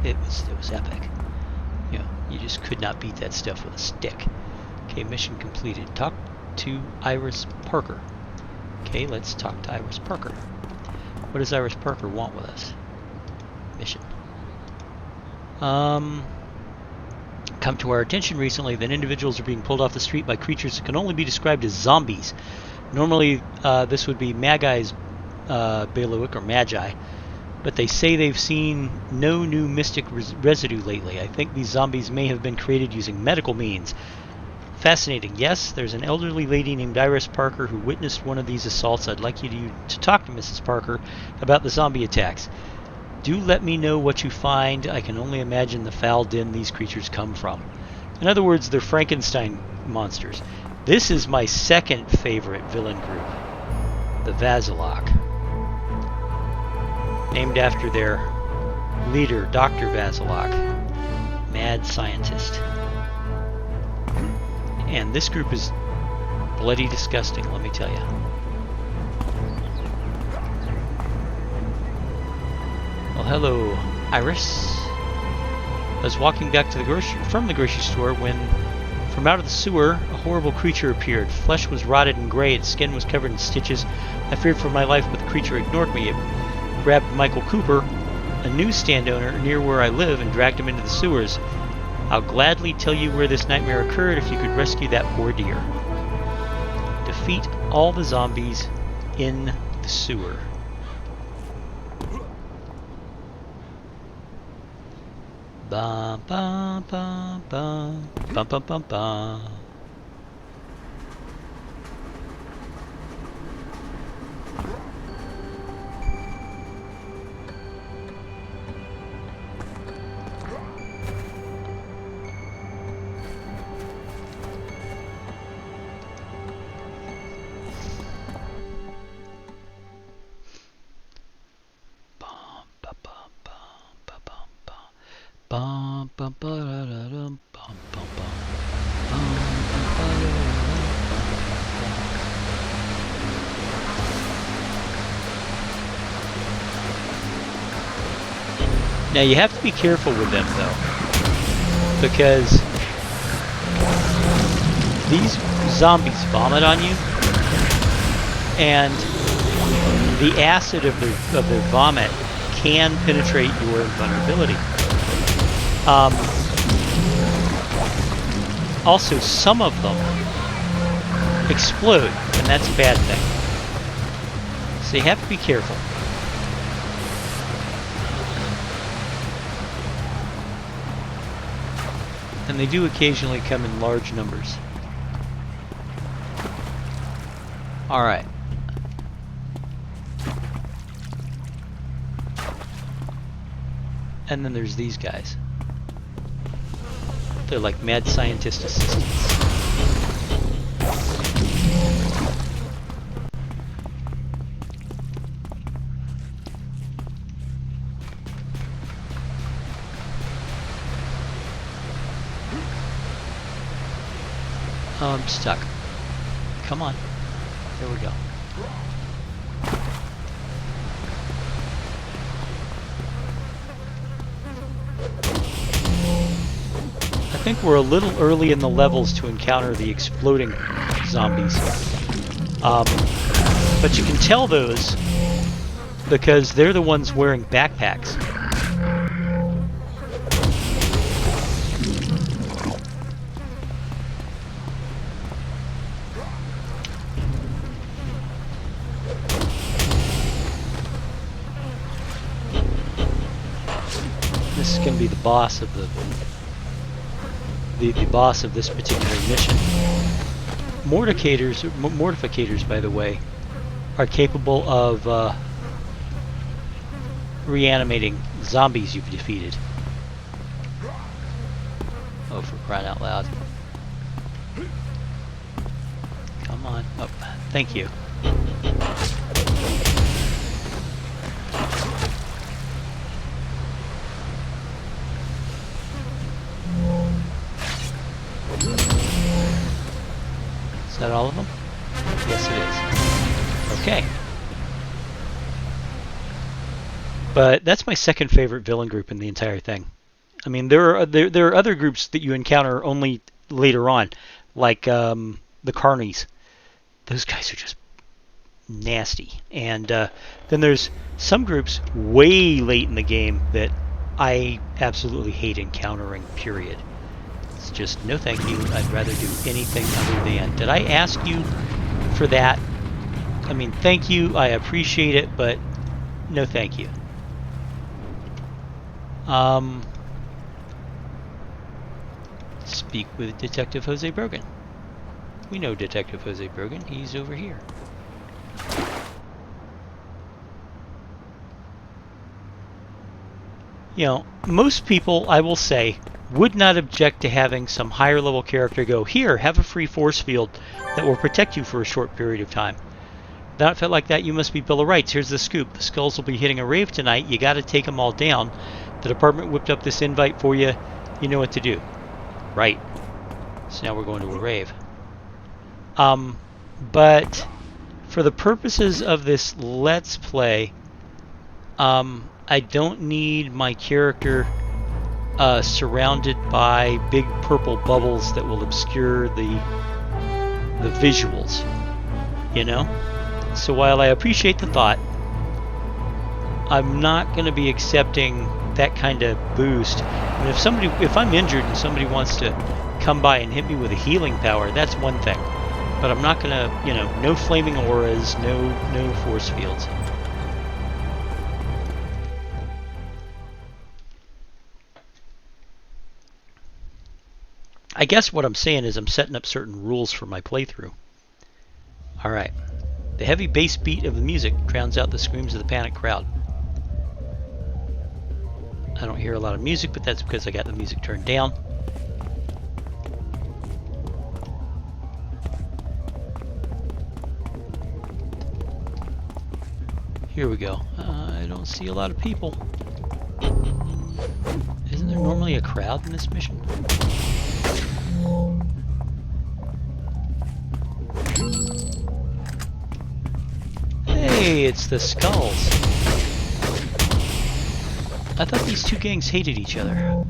it was epic. You know, you just could not beat that stuff with a stick. Okay, mission completed. Talk to Iris Parker. Okay, let's talk to Iris Parker. What does Iris Parker want with us? Mission. Come to our attention recently that individuals are being pulled off the street by creatures that can only be described as zombies. Normally, this would be Magi's bailiwick or Magi, but they say they've seen no new mystic residue lately. I think these zombies may have been created using medical means. Fascinating. Yes, there's an elderly lady named Iris Parker who witnessed one of these assaults. I'd like you to talk to Mrs. Parker about the zombie attacks. Do let me know what you find. I can only imagine the foul den these creatures come from. In other words, they're Frankenstein monsters. This is my second favorite villain group, the VAHZILOK. Named after their leader, Dr. VAHZILOK, mad scientist. And this group is bloody disgusting, let me tell you. Well, hello, Iris. I was walking back to from the grocery store when, from out of the sewer, a horrible creature appeared. Flesh was rotted and gray, its skin was covered in stitches. I feared for my life, but the creature ignored me. It grabbed Michael Cooper, a newsstand owner near where I live, and dragged him into the sewers. I'll gladly tell you where this nightmare occurred if you could rescue that poor dear. Defeat all the zombies in the sewer. Bum bum bum bum bum bum bum bum. Bum bum ba da da dum bum bum bum bum ba da da dum. Now you have to be careful with them though, because these zombies vomit on you, and the acid of their vomit can penetrate your vulnerability. Also, some of them explode, and that's a bad thing. So you have to be careful. And they do occasionally come in large numbers. Alright. And then there's these guys. They're like mad scientist assistants. Oh, I'm stuck. Come on. There we go. I think we're a little early in the levels to encounter the exploding zombies. But you can tell those because they're the ones wearing backpacks. This is going to be the boss of the boss of this particular mission. Mortificators, by the way, are capable of reanimating zombies you've defeated. Oh, for crying out loud. Come on. Oh, thank you. Is that all of them? Yes, it is. Okay. But that's my second favorite villain group in the entire thing. I mean, there are other groups that you encounter only later on, like the Carnies. Those guys are just nasty. And then there's some groups way late in the game that I absolutely hate encountering, period. It's just, no thank you. I'd rather do anything other than. Did I ask you for that? I mean, thank you. I appreciate it, but no thank you. Speak with Detective Jose Brogan. We know Detective Jose Brogan. He's over here. You know, most people, I will say, would not object to having some higher level character go, here, have a free force field that will protect you for a short period of time. Not felt like that, you must be Bill of Rights. Here's the scoop. The Skulls will be hitting a rave tonight. You got to take them all down. The department whipped up this invite for you. You know what to do. Right. So now we're going to a rave. But for the purposes of this Let's Play, I don't need my character surrounded by big purple bubbles that will obscure the visuals, you know? So while I appreciate the thought, I'm not going to be accepting that kind of boost. And if I'm injured and somebody wants to come by and hit me with a healing power, that's one thing. But I'm not going to, you know, no flaming auras, no force fields. I guess what I'm saying is I'm setting up certain rules for my playthrough. Alright. The heavy bass beat of the music drowns out the screams of the panicked crowd. I don't hear a lot of music, but that's because I got the music turned down. Here we go. I don't see a lot of people. Isn't there normally a crowd in this mission? Hey, it's the Skulls. I thought these two gangs hated each other.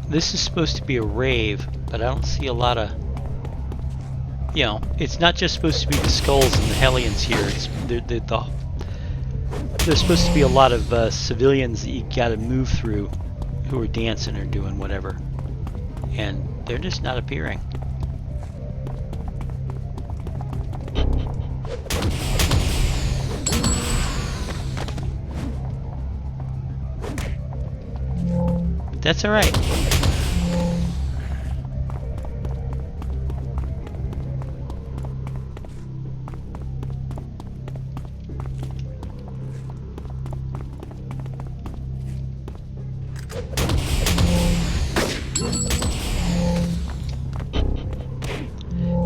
This is supposed to be a rave, but I don't see a lot of... You know, it's not just supposed to be the Skulls and the Hellions here. It's there's supposed to be a lot of civilians that you gotta move through who are dancing or doing whatever. And they're just not appearing. But that's alright.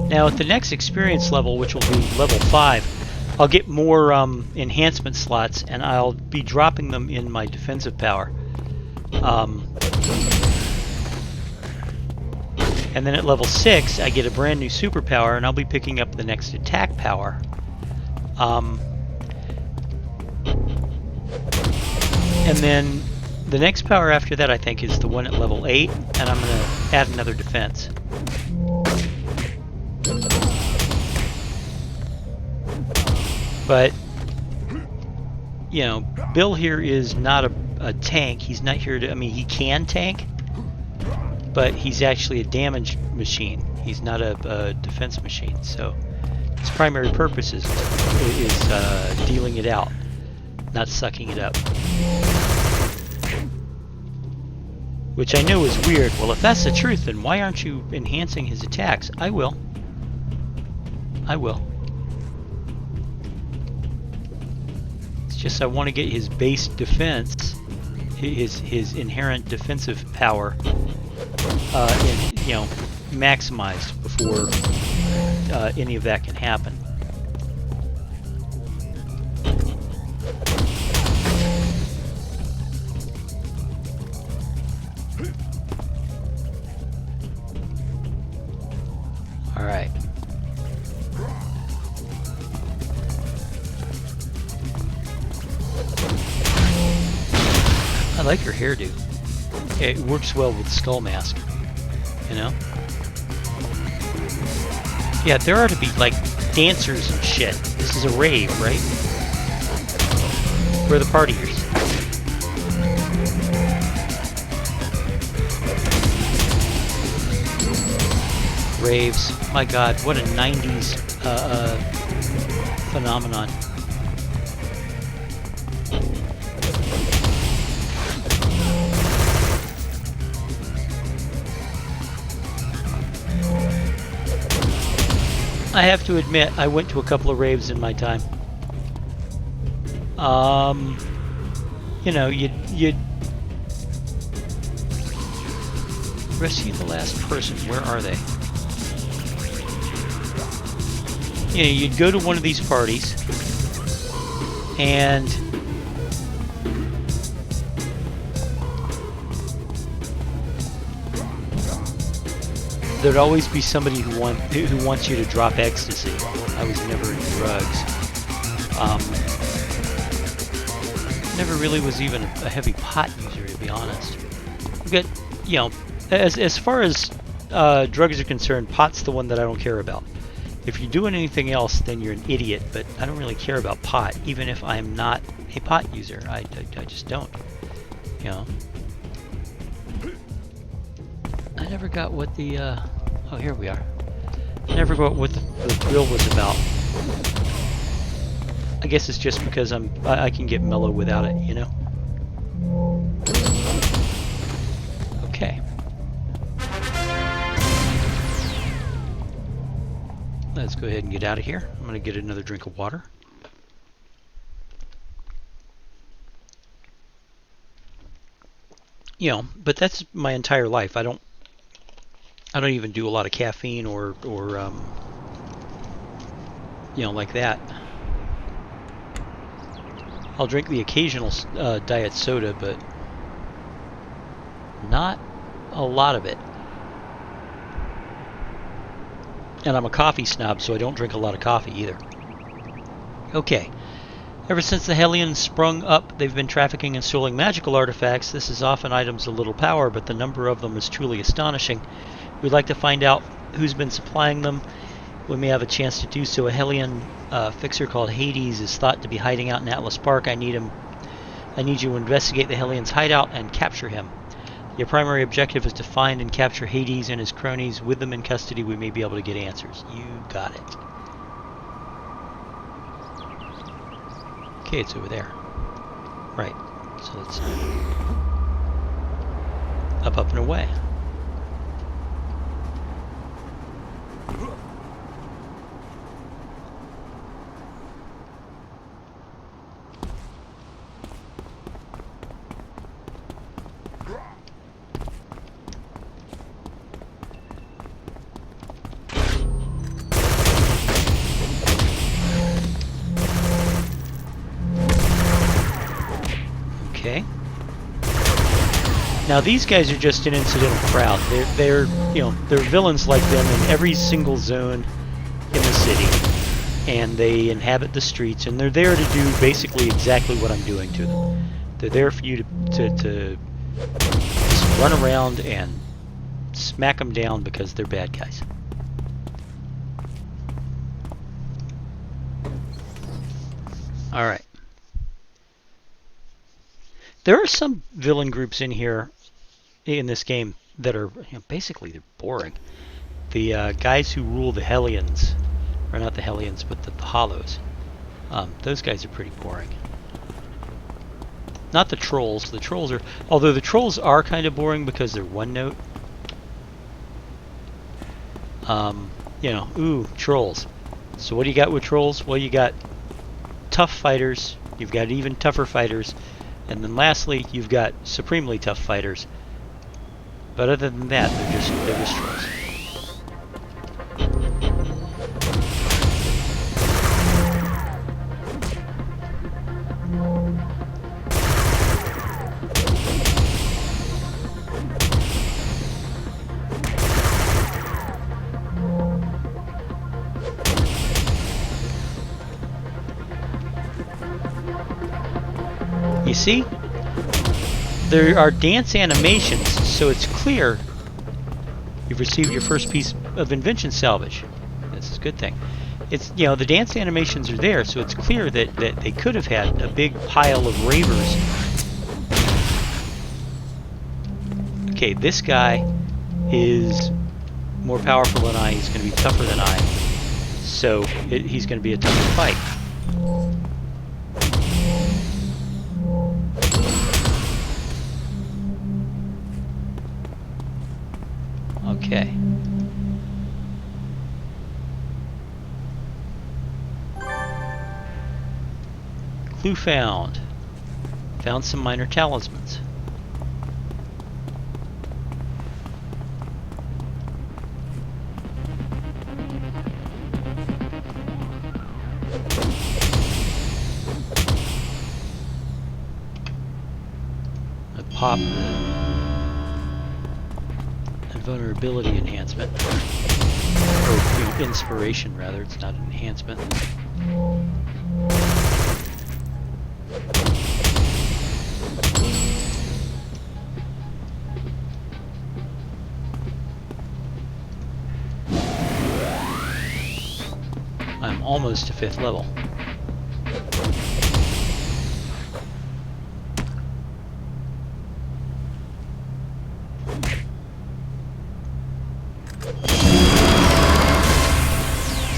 Now at the next experience level, which will be level 5, I'll get more enhancement slots, and I'll be dropping them in my defensive power. And then at level 6, I get a brand new superpower, and I'll be picking up the next attack power. And then the next power after that, I think, is the one at level 8, and I'm going to add another defense. But, you know, Bill here is not a tank. He's not here to... I mean, he can tank, but he's actually a damage machine. He's not a defense machine. So his primary purpose is dealing it out, not sucking it up. Which I know is weird. Well, if that's the truth, then why aren't you enhancing his attacks? I will. I will. It's just I want to get his base defense, his inherent defensive power, maximized before any of that can happen. like her hairdo. It works well with Skull Mask, you know? Yeah, there are to be, like, dancers and shit. This is a rave, right? Where are the partiers? Raves. My god, what a 90s phenomenon. I have to admit, I went to a couple of raves in my time. You know, you'd rescue the last person. Where are they? You know, you'd go to one of these parties, and there'd always be somebody who wants you to drop ecstasy. I was never into drugs. Never really was even a heavy pot user, to be honest. But, you know, as far as drugs are concerned, pot's the one that I don't care about. If you're doing anything else, then you're an idiot, but I don't really care about pot, even if I'm not a pot user. I just don't, you know. I never got what the, oh, here we are. I never got what the grill was about. I guess it's just because I can get mellow without it, you know. Okay. Let's go ahead and get out of here. I'm going to get another drink of water. You know, but that's my entire life. I don't even do a lot of caffeine or you know, like that. I'll drink the occasional diet soda, but not a lot of it. And I'm a coffee snob, so I don't drink a lot of coffee either. Okay. Ever since the Hellions sprung up, they've been trafficking and stealing magical artifacts. This is often items of little power, but the number of them is truly astonishing. We'd like to find out who's been supplying them. We may have a chance to do so. A Hellion fixer called Hades is thought to be hiding out in Atlas Park. I need you to investigate the Hellion's hideout and capture him. Your primary objective is to find and capture Hades and his cronies. With them in custody, we may be able to get answers. You got it. Okay, it's over there. Right. So let's up and away. Okay. Now these guys are just an incidental crowd. They're you know, they're villains like them in every single zone in the city, and they inhabit the streets, and they're there to do basically exactly what I'm doing to them. They're there for you to just run around and smack them down because they're bad guys. All right. There are some villain groups in here, in this game, that are, you know, basically they're boring. The guys who rule the Hellions, or not the Hellions, but the Hollows. Those guys are pretty boring. Not the trolls. The trolls are, although the trolls are kind of boring because they're one note. You know, ooh, trolls. So what do you got with trolls? Well, you got tough fighters. You've got even tougher fighters. And then lastly, you've got supremely tough fighters. But other than that, they're just trolls. You see? there are dance animations, so it's clear you've received your first piece of invention salvage. This is a good thing. It's, you know, the dance animations are there, so it's clear that they could have had a big pile of ravers. Okay, this guy is more powerful than I. He's going to be tougher than I. So he's going to be a tougher fight. Okay. Clue found. Found some minor talismans. I pop the vulnerability enhancement. Or inspiration, rather. It's not an enhancement. I'm almost to 5th level.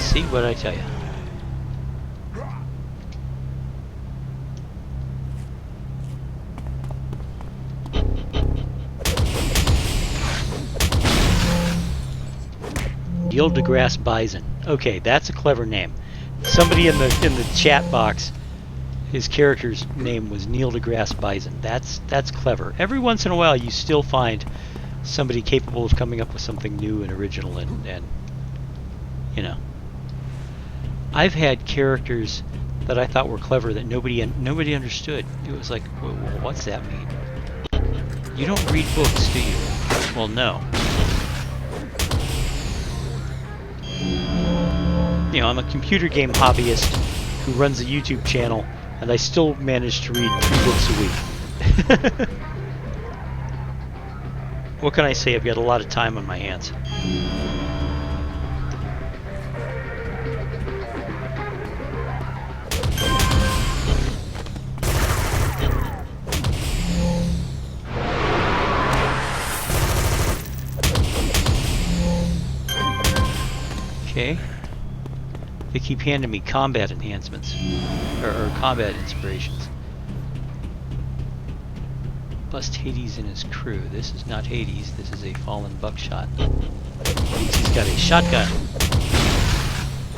See what I tell you. Neil deGrasse Bison. Okay, that's a clever name. Somebody in the chat box, his character's name was Neil deGrasse Bison. That's clever. Every once in a while, you still find somebody capable of coming up with something new and original, and you know. I've had characters that I thought were clever that nobody understood. It was like, well, what's that mean? You don't read books, do you? Well, no. You know, I'm a computer game hobbyist who runs a YouTube channel, and I still manage to read 3 books a week. What can I say? I've got a lot of time on my hands. Okay. They keep handing me combat enhancements, or combat inspirations. Bust Hades and his crew. This is not Hades, this is a fallen buckshot. He's got a shotgun.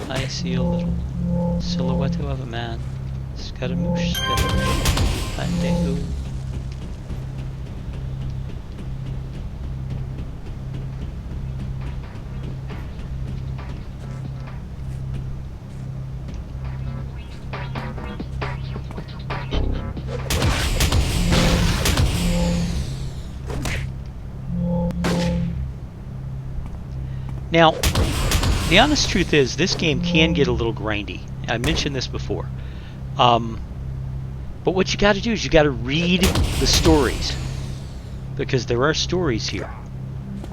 I see a little silhouette of a man. Scaramouche, Scaramouche, Bandego. Now, the honest truth is, this game can get a little grindy. I mentioned this before. But what you got to do is you got to read the stories, because there are stories here,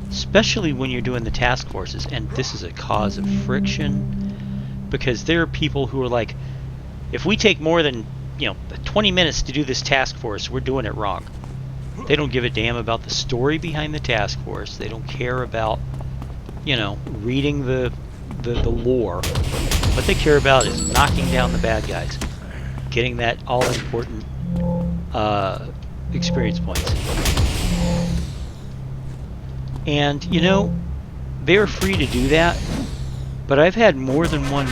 especially when you're doing the task forces. And this is a cause of friction, because there are people who are like, if we take more than 20 minutes to do this task force, we're doing it wrong. They don't give a damn about the story behind the task force. They don't care about reading the lore. What they care about is knocking down the bad guys, getting that all-important experience points. And they're free to do that, but I've had more than one.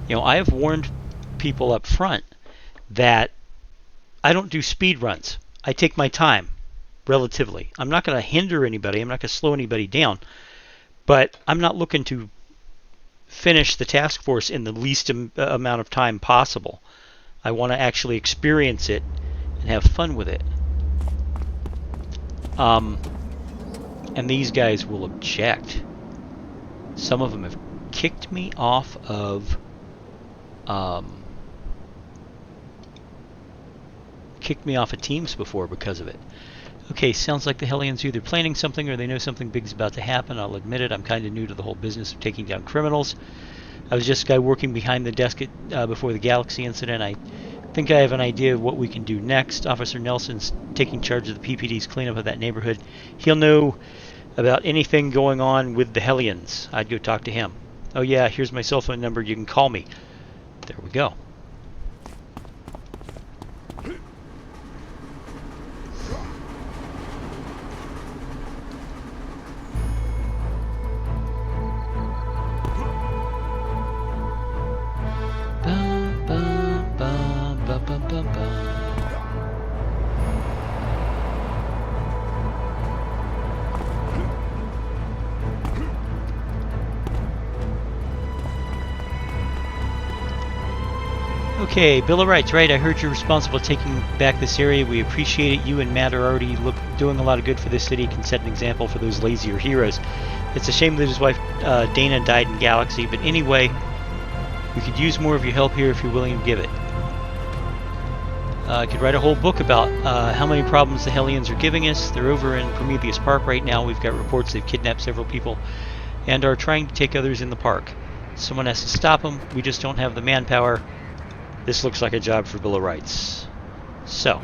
I have warned people up front that I don't do speed runs. I take my time. Relatively. I'm not going to hinder anybody. I'm not going to slow anybody down. But I'm not looking to finish the task force in the least amount of time possible. I want to actually experience it and have fun with it. And these guys will object. Some of them have kicked me off of kicked me off of Teams before because of it. Okay, sounds like the Hellions are either planning something or they know something big is about to happen. I'll admit it, I'm kind of new to the whole business of taking down criminals. I was just a guy working behind the desk before the Galaxy incident. I think I have an idea of what we can do next. Officer Nelson's taking charge of the PPD's cleanup of that neighborhood. He'll know about anything going on with the Hellions. I'd go talk to him. Oh yeah, here's my cell phone number. You can call me. There we go. Okay, Bill of Rights, right? I heard you're responsible for taking back this area. We appreciate it. You and Matt are already doing a lot of good for this city. Can set an example for those lazier heroes. It's a shame that his wife Dana died in Galaxy, but anyway, we could use more of your help here if you're willing to give it. I could write a whole book about how many problems the Hellions are giving us. They're over in Prometheus Park right now. We've got reports they've kidnapped several people and are trying to take others in the park. Someone has to stop them. We just don't have the manpower. This looks like a job for Bill of Rights. So.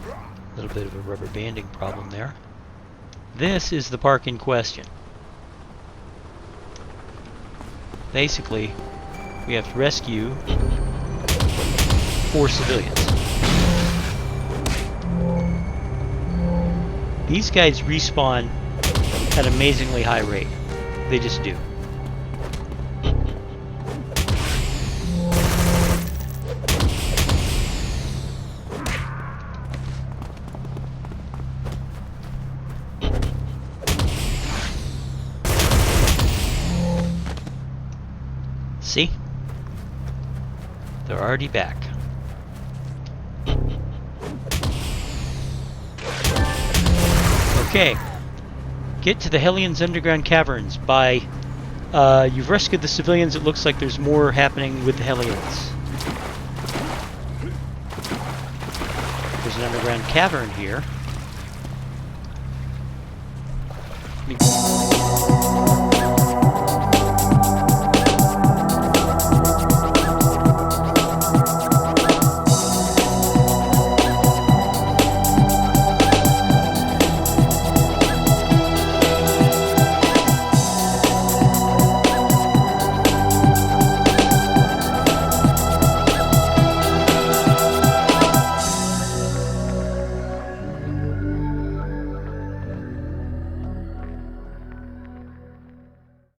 A little bit of a rubber banding problem there. This is the park in question. Basically, we have to rescue 4 civilians. These guys respawn at an amazingly high rate. They just do. See? They're already back. Okay. Get to the Hellions underground caverns by... you've rescued the civilians. It looks like there's more happening with the Hellions. There's an underground cavern here.